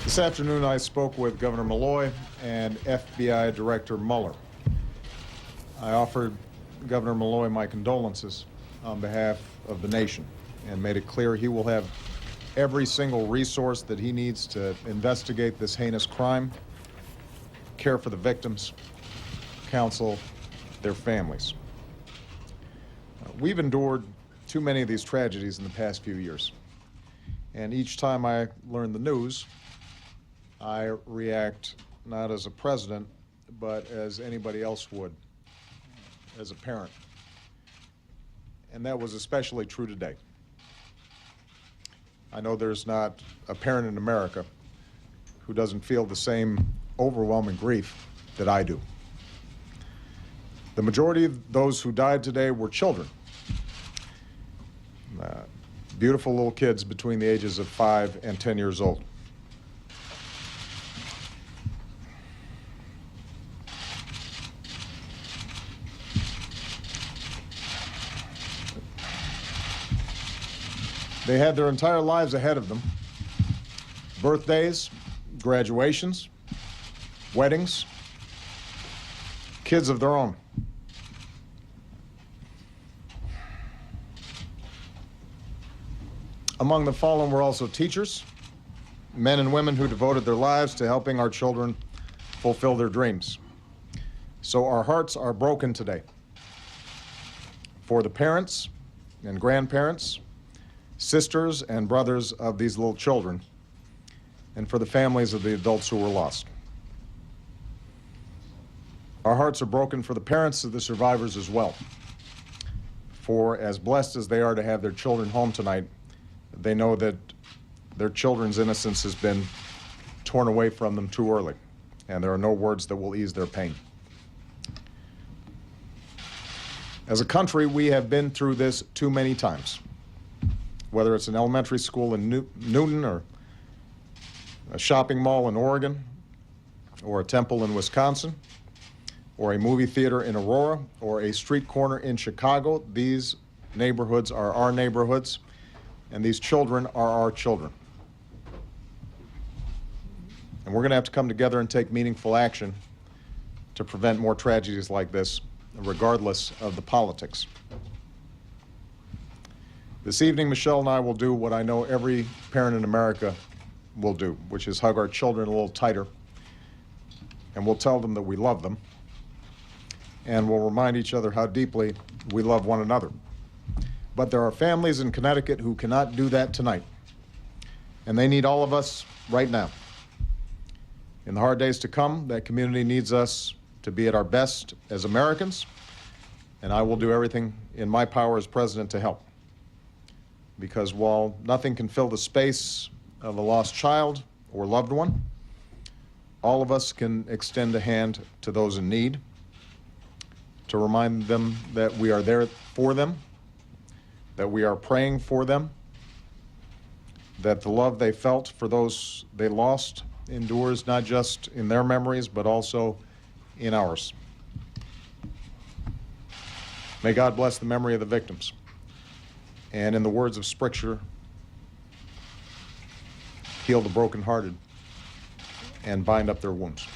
This afternoon, I spoke with Governor Malloy and FBI Director Mueller. I offered Governor Malloy my condolences on behalf of the nation and made it clear he will have every single resource that he needs to investigate this heinous crime, care for the victims, counsel their families. We've endured too many of these tragedies in the past few years, and each time I learn the news, I react not as a president, but as anybody else would, as a parent. And that was especially true today. I know there's not a parent in America who doesn't feel the same overwhelming grief that I do. The majority of those who died today were children. Beautiful little kids between the ages of 5 and 10 years old. They had their entire lives ahead of them. Birthdays, graduations, weddings, kids of their own. Among the fallen were also teachers, men and women who devoted their lives to helping our children fulfill their dreams. So our hearts are broken today for the parents and grandparents, sisters and brothers of these little children, and for the families of the adults who were lost. Our hearts are broken for the parents of the survivors as well. For as blessed as they are to have their children home tonight, they know that their children's innocence has been torn away from them too early, and there are no words that will ease their pain. As a country, we have been through this too many times. Whether it's an elementary school in Newton, or a shopping mall in Oregon, or a temple in Wisconsin, or a movie theater in Aurora, or a street corner in Chicago, these neighborhoods are our neighborhoods, and these children are our children. And we're going to have to come together and take meaningful action to prevent more tragedies like this, regardless of the politics. This evening, Michelle and I will do what I know every parent in America will do, which is hug our children a little tighter, and we'll tell them that we love them, and we'll remind each other how deeply we love one another. But there are families in Connecticut who cannot do that tonight, and they need all of us right now. In the hard days to come, that community needs us to be at our best as Americans, and I will do everything in my power as president to help. Because while nothing can fill the space of a lost child or loved one, all of us can extend a hand to those in need, to remind them that we are there for them, that we are praying for them, that the love they felt for those they lost endures not just in their memories, but also in ours. May God bless the memory of the victims. And in the words of Scripture, heal the brokenhearted and bind up their wounds.